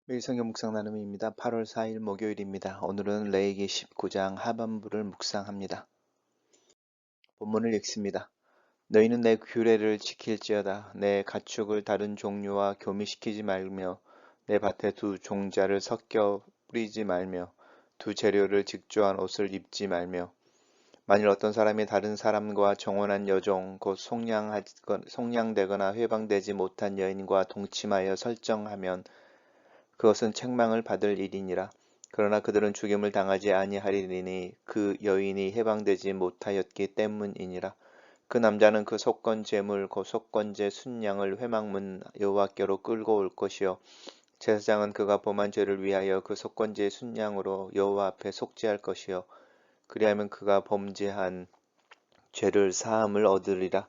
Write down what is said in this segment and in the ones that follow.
매일 성경 묵상 나눔입니다. 8월 4일 목요일입니다. 오늘은 레위기 19장 하반부를 묵상합니다. 본문을 읽습니다. 너희는 내 규례를 지킬지어다. 내 가축을 다른 종류와 교미시키지 말며 내 밭에 두 종자를 섞여 뿌리지 말며 두 재료를 직조한 옷을 입지 말며 만일 어떤 사람이 다른 사람과 정혼한 여종 곧 속량되거나 회방되지 못한 여인과 동침하여 설정하면 그것은 책망을 받을 일이니라. 그러나 그들은 죽임을 당하지 아니하리니 그 여인이 해방되지 못하였기 때문이니라. 그 남자는 그 속건 제물 곧 속건제 순양을 회막문 여호와께로 끌고 올 것이요 제사장은 그가 범한 죄를 위하여 그 속건제 순양으로 여호와 앞에 속죄할 것이요 그리하면 그가 범죄한 죄를 사함을 얻으리라.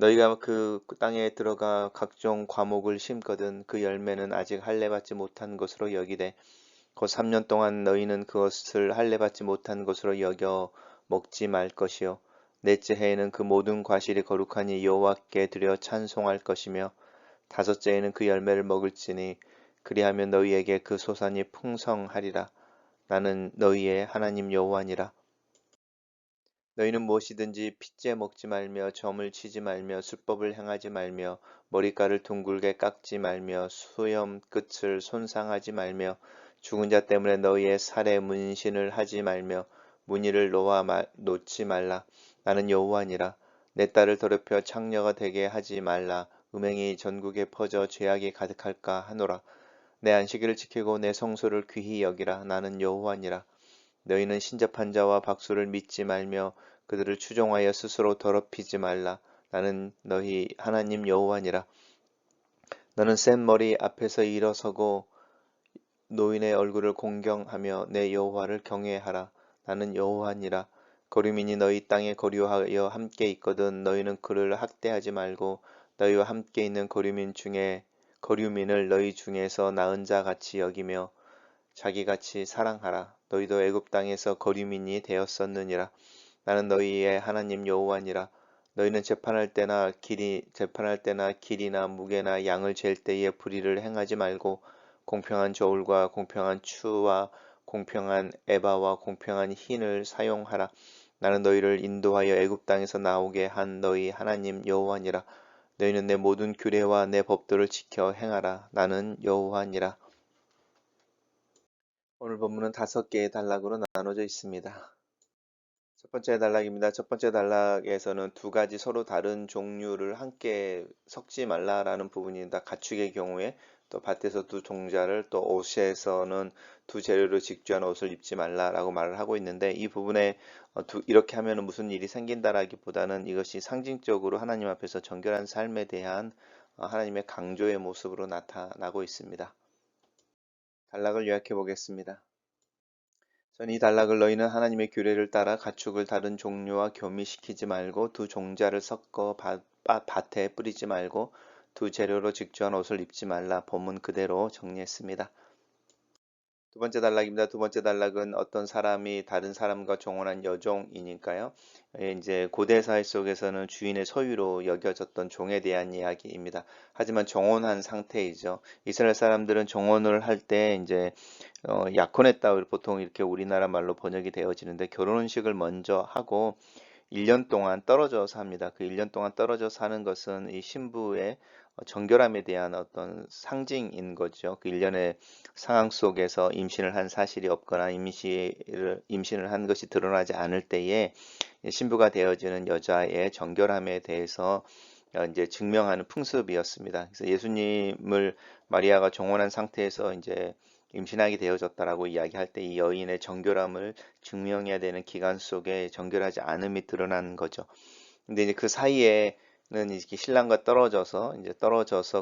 너희가 그 땅에 들어가 각종 과목을 심거든 그 열매는 아직 할례 받지 못한 것으로 여기되 곧 3년 동안 너희는 그것을 할례 받지 못한 것으로 여겨 먹지 말 것이요 넷째 해에는 그 모든 과실이 거룩하니 여호와께 드려 찬송할 것이며 다섯째 해에는 그 열매를 먹을지니 그리하면 너희에게 그 소산이 풍성하리라. 나는 너희의 하나님 여호와니라. 너희는 무엇이든지 핏째 먹지 말며 점을 치지 말며 술법을 행하지 말며 머리카락을 둥글게 깎지 말며 수염 끝을 손상하지 말며 죽은 자 때문에 너희의 살에 문신을 하지 말며 무늬를 놓지 말라. 나는 여호와니라. 내 딸을 더럽혀 창녀가 되게 하지 말라. 음행이 전국에 퍼져 죄악이 가득할까 하노라. 내 안식일을 지키고 내 성소를 귀히 여기라. 나는 여호와니라. 너희는 신접한 자와 박수를 믿지 말며 그들을 추종하여 스스로 더럽히지 말라. 나는 너희 하나님 여호와니라. 너는 센 머리 앞에서 일어서고 노인의 얼굴을 공경하며 내 여호와를 경외하라. 나는 여호와니라. 거류민이 너희 땅에 거류하여 함께 있거든 너희는 그를 학대하지 말고 너희와 함께 있는 거류민을 너희 중에서 나은 자 같이 여기며 자기같이 사랑하라. 너희도 애굽 땅에서 거류민이 되었었느니라. 나는 너희의 하나님 여호와니라. 너희는 재판할 때나 길이나 무게나 양을 잴 때에 불의를 행하지 말고 공평한 저울과 공평한 추와 공평한 에바와 공평한 흰을 사용하라. 나는 너희를 인도하여 애굽 땅에서 나오게 한 너희 하나님 여호와니라. 너희는 내 모든 규례와 내 법도를 지켜 행하라. 나는 여호와니라. 오늘 본문은 5개의 단락으로 나눠져 있습니다. 첫 번째 단락입니다. 첫 번째 단락에서는 두 가지 서로 다른 종류를 함께 섞지 말라라는 부분입니다. 가축의 경우에 또 밭에서 두 종자를 또 옷에서는 두 재료를 직주한 옷을 입지 말라라고 말을 하고 있는데 이 부분에 이렇게 하면 무슨 일이 생긴다라기보다는 이것이 상징적으로 하나님 앞에서 정결한 삶에 대한 하나님의 강조의 모습으로 나타나고 있습니다. 단락을 요약해 보겠습니다. 이 단락을 너희는 하나님의 규례를 따라 가축을 다른 종류와 교미시키지 말고 두 종자를 섞어 밭에 뿌리지 말고 두 재료로 직주한 옷을 입지 말라. 본문 그대로 정리했습니다. 두 번째 단락입니다. 두 번째 단락은 어떤 사람이 다른 사람과 정혼한 여종이니까요. 이제 고대 사회 속에서는 주인의 소유로 여겨졌던 종에 대한 이야기입니다. 하지만 정혼한 상태이죠. 이스라엘 사람들은 정혼을 할 때 이제 약혼했다 보통 이렇게 우리나라 말로 번역이 되어지는데 결혼식을 먼저 하고 1년 동안 떨어져서 합니다. 그 1년 동안 떨어져 사는 것은 이 신부의 정결함에 대한 어떤 상징인 거죠. 그 1년의 상황 속에서 임신을 한 사실이 없거나 임신을 한 것이 드러나지 않을 때에 신부가 되어지는 여자의 정결함에 대해서 이제 증명하는 풍습이었습니다. 그래서 예수님을 마리아가 정혼한 상태에서 이제 임신하게 되어졌다라고 이야기할 때 이 여인의 정결함을 증명해야 되는 기간 속에 정결하지 않음이 드러나는 거죠. 근데 이제 그 사이에는 이렇게 신랑과 떨어져서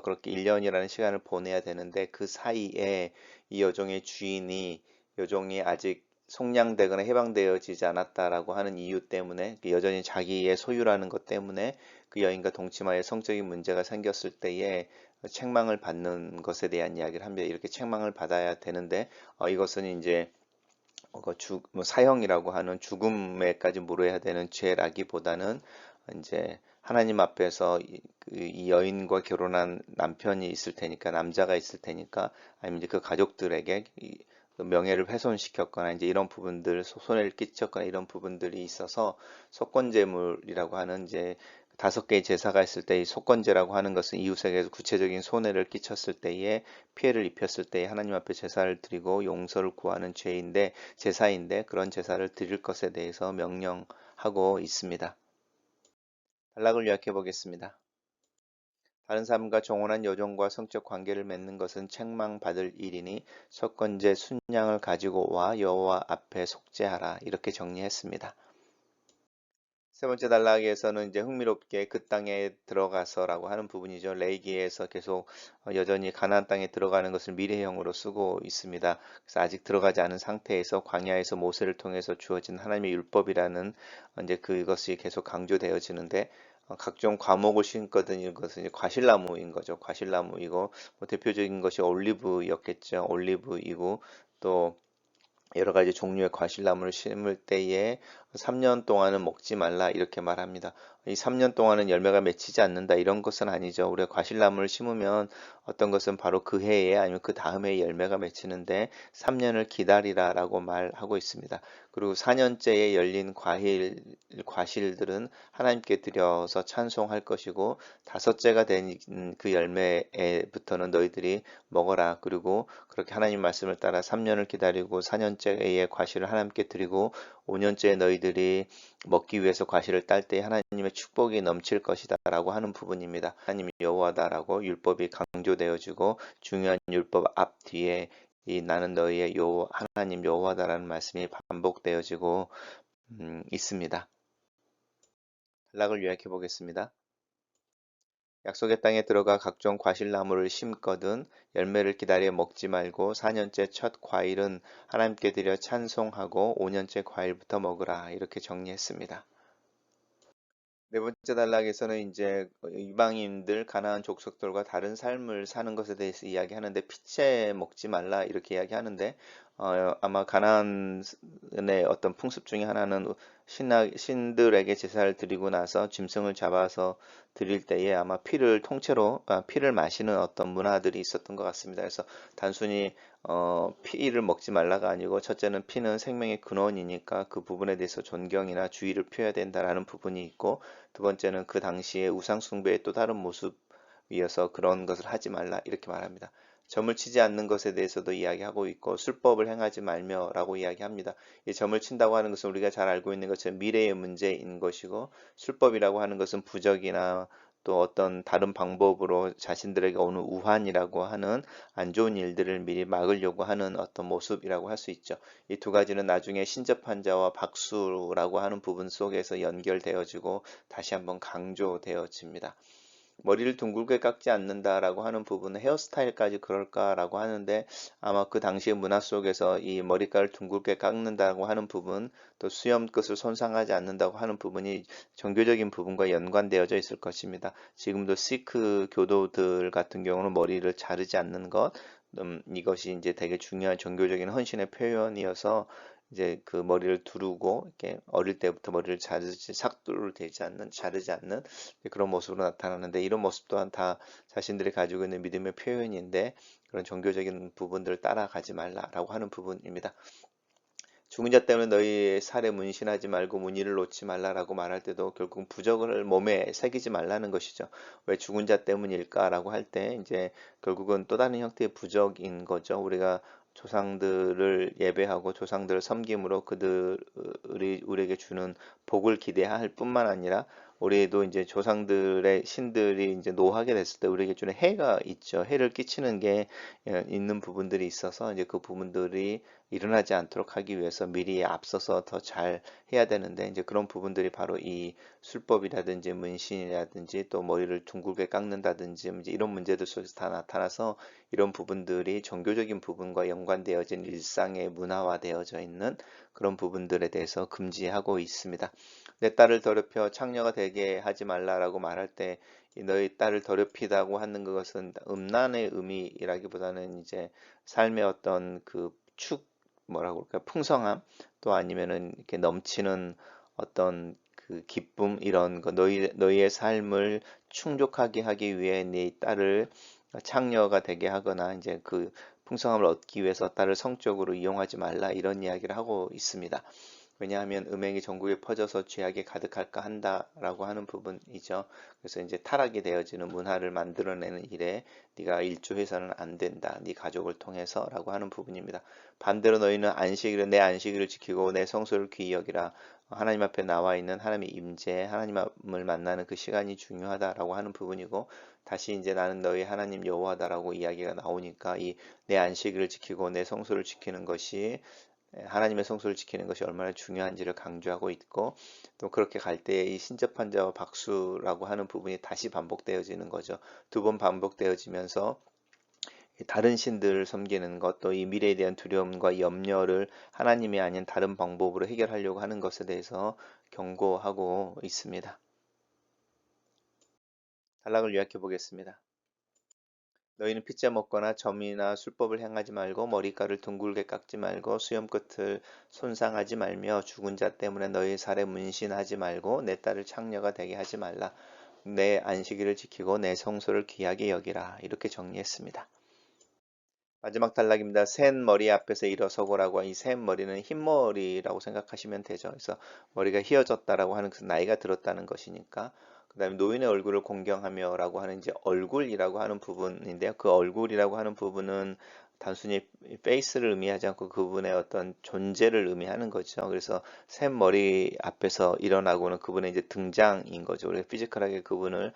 그렇게 1년이라는 시간을 보내야 되는데 그 사이에 이 여종이 아직 속량되거나 해방되어지지 않았다라고 하는 이유 때문에 여전히 자기의 소유라는 것 때문에 그 여인과 동침하여 성적인 문제가 생겼을 때에 책망을 받는 것에 대한 이야기를 합니다. 이렇게 책망을 받아야 되는데 이것은 이제 사형이라고 하는 죽음에까지 물어야 되는 죄라기보다는 이제 하나님 앞에서 이 여인과 결혼한 남편이 있을 테니까, 남자가 있을 테니까, 아니면 이제 그 가족들에게 그 명예를 훼손시켰거나 이제 이런 부분들, 손해를 끼쳤거나 이런 부분들이 있어서 속건제물이라고 하는 이제 5개의 제사가 있을 때 이 속건제라고 하는 것은 이웃에게 구체적인 손해를 끼쳤을 때에 피해를 입혔을 때에 하나님 앞에 제사를 드리고 용서를 구하는 죄인데 제사인데 그런 제사를 드릴 것에 대해서 명령하고 있습니다. 단락을 요약해 보겠습니다. 다른 사람과 정혼한 여종과 성적 관계를 맺는 것은 책망받을 일이니 속건제 순양을 가지고 와 여호와 앞에 속죄하라 이렇게 정리했습니다. 세 번째 단락에서는 이제 흥미롭게 그 땅에 들어가서라고 하는 부분이죠. 레위기에서 계속 여전히 가나안 땅에 들어가는 것을 미래형으로 쓰고 있습니다. 그래서 아직 들어가지 않은 상태에서 광야에서 모세를 통해서 주어진 하나님의 율법이라는 이제 그것이 계속 강조되어지는데 각종 과목을 심거든 이것은 이제 과실나무인 거죠. 과실나무이고 뭐 대표적인 것이 올리브였겠죠. 올리브이고 또 여러 가지 종류의 과실나무를 심을 때에 3년 동안은 먹지 말라 이렇게 말합니다. 이 3년 동안은 열매가 맺히지 않는다 이런 것은 아니죠. 우리가 과실나무를 심으면 어떤 것은 바로 그 해에 아니면 그 다음 해에 열매가 맺히는데 3년을 기다리라라고 말하고 있습니다. 그리고 4년째에 열린 과실들은 하나님께 드려서 찬송할 것이고 다섯째가 된 그 열매부터는 너희들이 먹어라. 그리고 그렇게 하나님 말씀을 따라 3년을 기다리고 4년째의 과실을 하나님께 드리고 5년째에 너희들이 먹기 위해서 과실을 딸 때 하나님의 축복이 넘칠 것이다 라고 하는 부분입니다. 하나님이 여호와다라고 율법이 강조되어지고 중요한 율법 앞 뒤에 이 나는 너희의 하나님 여호와다라는 말씀이 반복되어지고 있습니다. 단락을 요약해 보겠습니다. 약속의 땅에 들어가 각종 과실나무를 심거든 열매를 기다려 먹지 말고 4년째 첫 과일은 하나님께 드려 찬송하고 5년째 과일부터 먹으라 이렇게 정리했습니다. 네 번째 단락에서는 이제 이방인들 가나안 족속들과 다른 삶을 사는 것에 대해서 이야기하는데 피채 먹지 말라 이렇게 이야기하는데 아마 가나안의 어떤 풍습 중에 하나는 신들에게 제사를 드리고 나서 짐승을 잡아서 드릴 때에 아마 피를 통째로 피를 마시는 어떤 문화들이 있었던 것 같습니다. 그래서 단순히 피를 먹지 말라가 아니고 첫째는 피는 생명의 근원이니까 그 부분에 대해서 존경이나 주의를 표해야 된다라는 부분이 있고 두 번째는 그 당시에 우상 숭배의 또 다른 모습이어서 그런 것을 하지 말라 이렇게 말합니다. 점을 치지 않는 것에 대해서도 이야기하고 있고 술법을 행하지 말며라고 이야기합니다. 이 점을 친다고 하는 것은 우리가 잘 알고 있는 것처럼 미래의 문제인 것이고 술법이라고 하는 것은 부적이나 또 어떤 다른 방법으로 자신들에게 오는 우환이라고 하는 안 좋은 일들을 미리 막으려고 하는 어떤 모습이라고 할 수 있죠. 이 두 가지는 나중에 신접한 자와 박수라고 하는 부분 속에서 연결되어지고 다시 한번 강조되어집니다. 머리를 둥글게 깎지 않는다라고 하는 부분은 헤어스타일까지 그럴까라고 하는데 아마 그 당시의 문화 속에서 이 머리카락을 둥글게 깎는다고 하는 부분 또 수염 끝을 손상하지 않는다고 하는 부분이 종교적인 부분과 연관되어져 있을 것입니다. 지금도 시크 교도들 같은 경우는 머리를 자르지 않는 것 이것이 이제 되게 중요한 종교적인 헌신의 표현이어서 이제 그 머리를 두르고 이렇게 어릴 때부터 머리를 자르지 삭도를 되지 않는 자르지 않는 그런 모습으로 나타나는데 이런 모습 또한 다 자신들이 가지고 있는 믿음의 표현인데 그런 종교적인 부분들을 따라가지 말라라고 하는 부분입니다. 죽은 자 때문에 너희의 살에 문신하지 말고 무늬를 놓지 말라라고 말할 때도 결국 부적을 몸에 새기지 말라는 것이죠. 왜 죽은 자 때문일까라고 할 때 이제 결국은 또 다른 형태의 부적인 거죠. 우리가 조상들을 예배하고 조상들을 섬김으로 그들이 우리에게 주는 복을 기대할 뿐만 아니라 우리도 이제 조상들의 신들이 이제 노하게 됐을 때 우리에게 주는 해가 있죠. 해를 끼치는 게 있는 부분들이 있어서 이제 그 부분들이 일어나지 않도록 하기 위해서 미리 앞서서 더 잘 해야 되는데 이제 그런 부분들이 바로 이 술법이라든지 문신이라든지 또 머리를 둥글게 깎는다든지 이제 이런 문제들 속에서 다 나타나서 이런 부분들이 종교적인 부분과 연관되어진 일상의 문화화되어져 있는 그런 부분들에 대해서 금지하고 있습니다. 내 딸을 더럽혀 창녀가 되게 하지 말라라고 말할 때 너희 딸을 더럽히다고 하는 것은 음란의 의미라기보다는 이제 삶의 어떤 뭐라고 할까 풍성함 또 아니면은 이렇게 넘치는 어떤 그 기쁨 이런 거 너희의 삶을 충족하게 하기 위해 네 딸을 창녀가 되게 하거나 이제 그 풍성함을 얻기 위해서 딸을 성적으로 이용하지 말라 이런 이야기를 하고 있습니다. 왜냐하면 음행이 전국에 퍼져서 죄악이 가득할까 한다라고 하는 부분이죠. 그래서 이제 타락이 되어지는 문화를 만들어내는 일에 네가 일조해서는 안 된다. 네 가족을 통해서라고 하는 부분입니다. 반대로 너희는 안식일은 내 안식일을 지키고 내 성소를 귀히 여기라. 하나님 앞에 나와 있는 하나님의 임재, 하나님을 만나는 그 시간이 중요하다라고 하는 부분이고 다시 이제 나는 너희 하나님 여호와다라고 이야기가 나오니까 이 내 안식일을 지키고 내 성소를 지키는 것이 하나님의 성소를 지키는 것이 얼마나 중요한지를 강조하고 있고 또 그렇게 갈 때 이 신접한 자와 박수라고 하는 부분이 다시 반복되어지는 거죠. 두 번 반복되어지면서 다른 신들을 섬기는 것, 또 이 미래에 대한 두려움과 염려를 하나님이 아닌 다른 방법으로 해결하려고 하는 것에 대해서 경고하고 있습니다. 단락을 요약해 보겠습니다. 너희는 피자 먹거나 점이나 술법을 행하지 말고 머리카락을 둥글게 깎지 말고 수염 끝을 손상하지 말며 죽은 자 때문에 너희 살에 문신하지 말고 내 딸을 창녀가 되게 하지 말라. 내 안식일을 지키고 내 성소를 귀하게 여기라. 이렇게 정리했습니다. 마지막 단락입니다. 센 머리 앞에서 일어서고라고 이 센 머리는 흰머리라고 생각하시면 되죠. 그래서 머리가 휘어졌다라고 하는 것은 나이가 들었다는 것이니까. 그 다음에 노인의 얼굴을 공경하며라고 하는 이제 얼굴이라고 하는 부분인데요. 그 얼굴이라고 하는 부분은 단순히 페이스를 의미하지 않고 그분의 어떤 존재를 의미하는 거죠. 그래서 샘 머리 앞에서 일어나고는 그분의 이제 등장인 거죠. 우리가 피지컬하게 그분을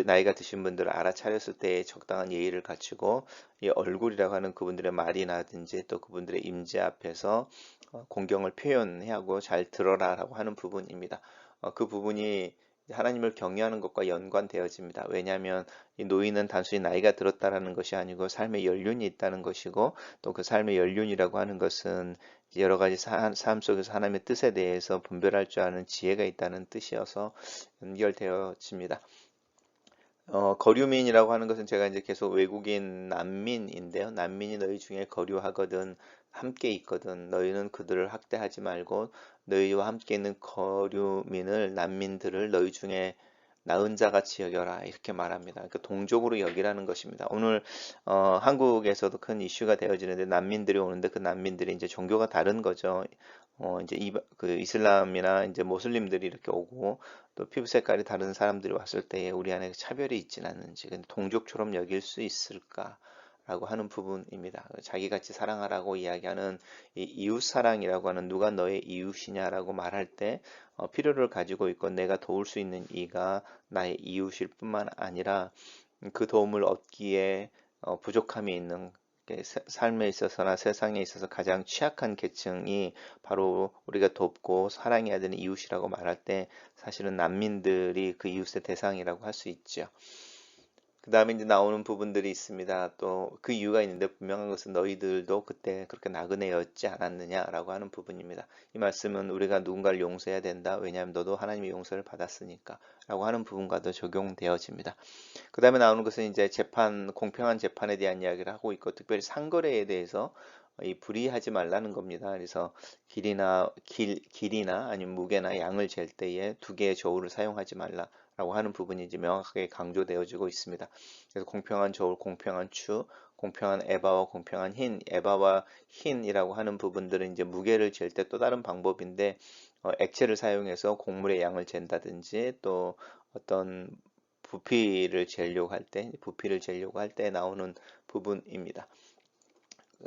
나이가 드신 분들을 알아차렸을 때 적당한 예의를 갖추고 이 얼굴이라고 하는 그분들의 말이나든지 또 그분들의 임재 앞에서 공경을 표현해야 하고 잘 들어라라고 하는 부분입니다. 그 부분이 하나님을 경외하는 것과 연관되어집니다. 왜냐하면 이 노인은 단순히 나이가 들었다라는 것이 아니고 삶의 연륜이 있다는 것이고 또 그 삶의 연륜이라고 하는 것은 여러 가지 삶 속에서 하나님의 뜻에 대해서 분별할 줄 아는 지혜가 있다는 뜻이어서 연결되어집니다. 거류민이라고 하는 것은 제가 이제 계속 외국인 난민인데요. 난민이 너희 중에 거류하거든 함께 있거든 너희는 그들을 학대하지 말고 너희와 함께 있는 거류민을 난민들을 너희 중에 나은 자 같이 여겨라 이렇게 말합니다. 그러니까 동족으로 여기라는 것입니다. 오늘 한국에서도 큰 이슈가 되어지는데 난민들이 오는데 그 난민들이 이제 종교가 다른 거죠. 이제 그 이슬람이나 이제 모슬림들이 이렇게 오고 또 피부 색깔이 다른 사람들이 왔을 때에 우리 안에 차별이 있진 않는지, 근데 동족처럼 여길 수 있을까라고 하는 부분입니다. 자기같이 사랑하라고 이야기하는 이 이웃 사랑이라고 하는 누가 너의 이웃이냐라고 말할 때 필요를 가지고 있고 내가 도울 수 있는 이가 나의 이웃일 뿐만 아니라 그 도움을 얻기에 부족함이 있는 삶에 있어서나 세상에 있어서 가장 취약한 계층이 바로 우리가 돕고 사랑해야 되는 이웃이라고 말할 때 사실은 난민들이 그 이웃의 대상이라고 할 수 있죠. 그 다음에 이제 나오는 부분들이 있습니다. 또 그 이유가 있는데 분명한 것은 너희들도 그때 그렇게 나그네였지 않았느냐라고 하는 부분입니다. 이 말씀은 우리가 누군가를 용서해야 된다. 왜냐하면 너도 하나님의 용서를 받았으니까 라고 하는 부분과도 적용되어집니다. 그 다음에 나오는 것은 이제 공평한 재판에 대한 이야기를 하고 있고 특별히 상거래에 대해서 이 불이하지 말라는 겁니다. 그래서 길이나 아니면 무게나 양을 잴 때에 두 개의 저울을 사용하지 말라라고 하는 부분이 이제 명확하게 강조되어지고 있습니다. 그래서 공평한 저울, 공평한 추, 공평한 에바와 공평한 흰, 에바와 흰이라고 하는 부분들은 이제 무게를 잴 때 또 다른 방법인데 액체를 사용해서 곡물의 양을 잰다든지 또 어떤 부피를 재려고 할 때 나오는 부분입니다.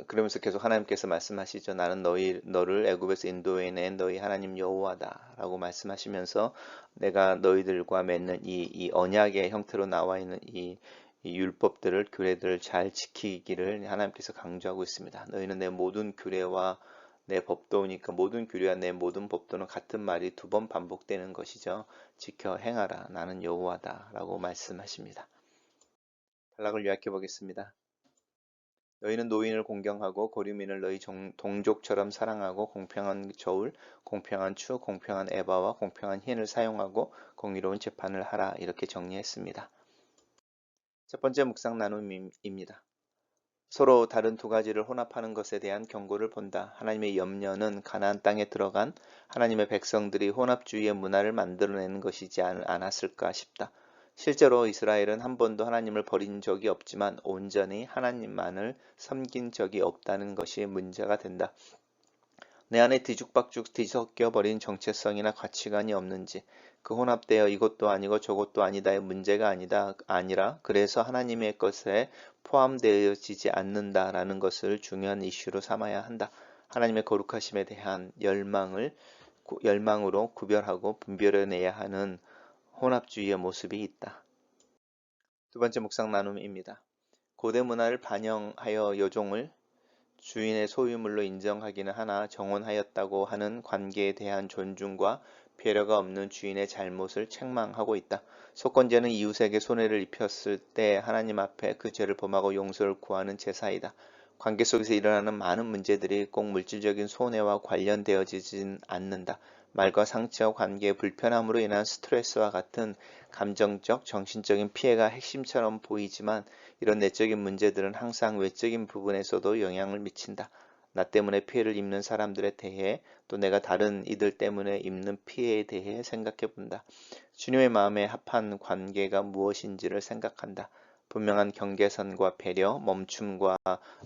그러면서 계속 하나님께서 말씀하시죠. 나는 너를 애굽에서 인도해낸 너희 하나님 여호와다라고 말씀하시면서 내가 너희들과 맺는 이 언약의 형태로 나와 있는 이 율법들을 규례들을 잘 지키기를 하나님께서 강조하고 있습니다. 너희는 내 모든 규례와 내 법도니까 모든 규례와 내 모든 법도는 같은 말이 두 번 반복되는 것이죠. 지켜 행하라. 나는 여호와다라고 말씀하십니다. 단락을 요약해 보겠습니다. 너희는 노인을 공경하고 고류민을 너희 동족처럼 사랑하고 공평한 저울, 공평한 추, 공평한 에바와 공평한 흰을 사용하고 공의로운 재판을 하라. 이렇게 정리했습니다. 첫 번째 묵상 나눔입니다. 서로 다른 두 가지를 혼합하는 것에 대한 경고를 본다. 하나님의 염려는 가나안 땅에 들어간 하나님의 백성들이 혼합주의의 문화를 만들어내는 것이지 않았을까 싶다. 실제로 이스라엘은 한 번도 하나님을 버린 적이 없지만 온전히 하나님만을 섬긴 적이 없다는 것이 문제가 된다. 내 안에 뒤죽박죽 뒤섞여 버린 정체성이나 가치관이 없는지, 그 혼합되어 이것도 아니고 저것도 아니다의 문제가 아니라 그래서 하나님의 것에 포함되어지지 않는다라는 것을 중요한 이슈로 삼아야 한다. 하나님의 거룩하심에 대한 열망으로 구별하고 분별해내야 하는 혼합주의의 모습이 있다. 두 번째 묵상 나눔입니다. 고대 문화를 반영하여 여종을 주인의 소유물로 인정하기는 하나 정혼하였다고 하는 관계에 대한 존중과 배려가 없는 주인의 잘못을 책망하고 있다. 속건제는 이웃에게 손해를 입혔을 때 하나님 앞에 그 죄를 범하고 용서를 구하는 제사이다. 관계 속에서 일어나는 많은 문제들이 꼭 물질적인 손해와 관련되어지진 않는다. 말과 상처, 관계의 불편함으로 인한 스트레스와 같은 감정적, 정신적인 피해가 핵심처럼 보이지만 이런 내적인 문제들은 항상 외적인 부분에서도 영향을 미친다. 나 때문에 피해를 입는 사람들에 대해 또 내가 다른 이들 때문에 입는 피해에 대해 생각해 본다. 주님의 마음에 합한 관계가 무엇인지를 생각한다. 분명한 경계선과 배려, 멈춤과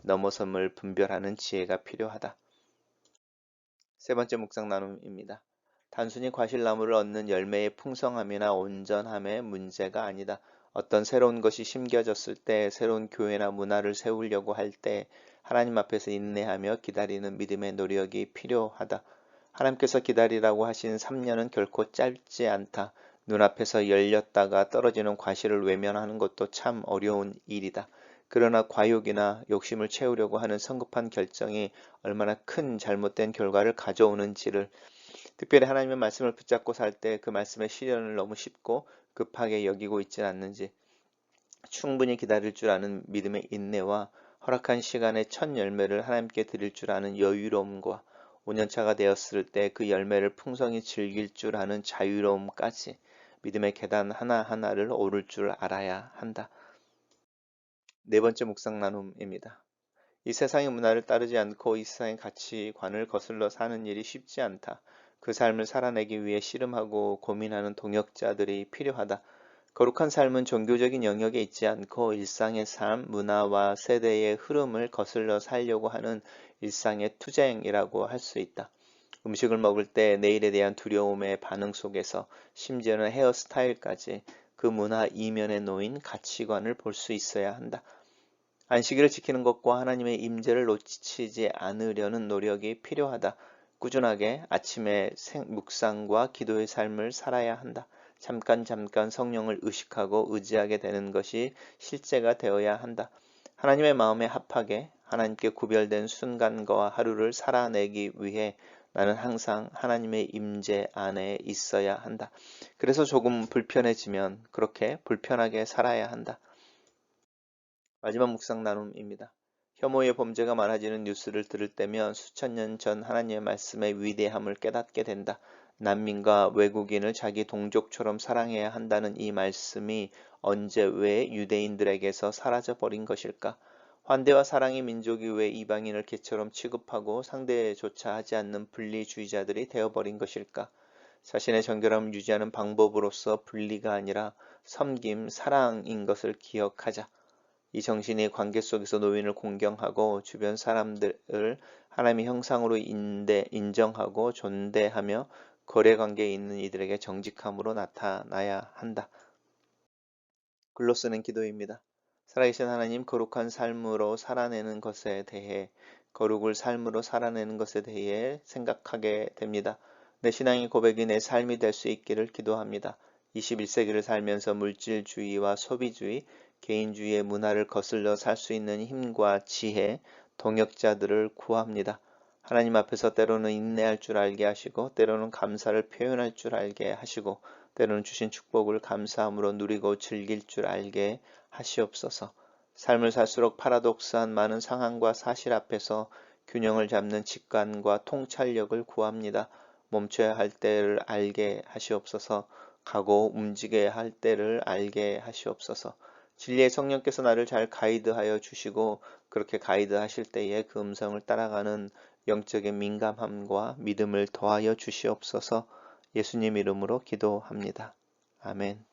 넘어섬을 분별하는 지혜가 필요하다. 세 번째 묵상 나눔입니다. 단순히 과실나무를 얻는 열매의 풍성함이나 온전함의 문제가 아니다. 어떤 새로운 것이 심겨졌을 때, 새로운 교회나 문화를 세우려고 할 때 하나님 앞에서 인내하며 기다리는 믿음의 노력이 필요하다. 하나님께서 기다리라고 하신 3년은 결코 짧지 않다. 눈앞에서 열렸다가 떨어지는 과실을 외면하는 것도 참 어려운 일이다. 그러나 과욕이나 욕심을 채우려고 하는 성급한 결정이 얼마나 큰 잘못된 결과를 가져오는지를, 특별히 하나님의 말씀을 붙잡고 살 때 그 말씀의 실현을 너무 쉽고 급하게 여기고 있지 않는지, 충분히 기다릴 줄 아는 믿음의 인내와 허락한 시간의 첫 열매를 하나님께 드릴 줄 아는 여유로움과 5년차가 되었을 때 그 열매를 풍성히 즐길 줄 아는 자유로움까지 믿음의 계단 하나하나를 오를 줄 알아야 한다. 네 번째 묵상 나눔입니다. 이 세상의 문화를 따르지 않고 이 세상의 가치관을 거슬러 사는 일이 쉽지 않다. 그 삶을 살아내기 위해 씨름하고 고민하는 동역자들이 필요하다. 거룩한 삶은 종교적인 영역에 있지 않고 일상의 삶, 문화와 세대의 흐름을 거슬러 살려고 하는 일상의 투쟁이라고 할 수 있다. 음식을 먹을 때 내일에 대한 두려움의 반응 속에서 심지어는 헤어스타일까지 그 문화 이면에 놓인 가치관을 볼 수 있어야 한다. 안식일을 지키는 것과 하나님의 임재를 놓치지 않으려는 노력이 필요하다. 꾸준하게 아침에 묵상과 기도의 삶을 살아야 한다. 잠깐 성령을 의식하고 의지하게 되는 것이 실제가 되어야 한다. 하나님의 마음에 합하게 하나님께 구별된 순간과 하루를 살아내기 위해 나는 항상 하나님의 임재 안에 있어야 한다. 그래서 조금 불편해지면 그렇게 불편하게 살아야 한다. 마지막 묵상 나눔입니다. 혐오의 범죄가 많아지는 뉴스를 들을 때면 수천 년 전 하나님의 말씀의 위대함을 깨닫게 된다. 난민과 외국인을 자기 동족처럼 사랑해야 한다는 이 말씀이 언제 왜 유대인들에게서 사라져 버린 것일까? 환대와 사랑의 민족이 왜 이방인을 개처럼 취급하고 상대조차 하지 않는 분리주의자들이 되어버린 것일까? 자신의 정결함을 유지하는 방법으로서 분리가 아니라 섬김, 사랑인 것을 기억하자. 이 정신이 관계 속에서 노인을 공경하고 주변 사람들을 하나님의 형상으로 인정하고 존대하며 거래관계에 있는 이들에게 정직함으로 나타나야 한다. 글로 쓰는 기도입니다. 살아계신 하나님, 거룩한 삶으로 살아내는 것에 대해, 거룩을 삶으로 살아내는 것에 대해 생각하게 됩니다. 내 신앙의 고백이 내 삶이 될 수 있기를 기도합니다. 21세기를 살면서 물질주의와 소비주의, 개인주의의 문화를 거슬러 살 수 있는 힘과 지혜, 동역자들을 구합니다. 하나님 앞에서 때로는 인내할 줄 알게 하시고, 때로는 감사를 표현할 줄 알게 하시고, 때로는 주신 축복을 감사함으로 누리고 즐길 줄 알게 하시옵소서. 삶을 살수록 파라독스한 많은 상황과 사실 앞에서 균형을 잡는 직관과 통찰력을 구합니다. 멈춰야 할 때를 알게 하시옵소서. 가고 움직여야 할 때를 알게 하시옵소서. 진리의 성령께서 나를 잘 가이드하여 주시고 그렇게 가이드하실 때에 그 음성을 따라가는 영적인 민감함과 믿음을 더하여 주시옵소서. 예수님 이름으로 기도합니다. 아멘.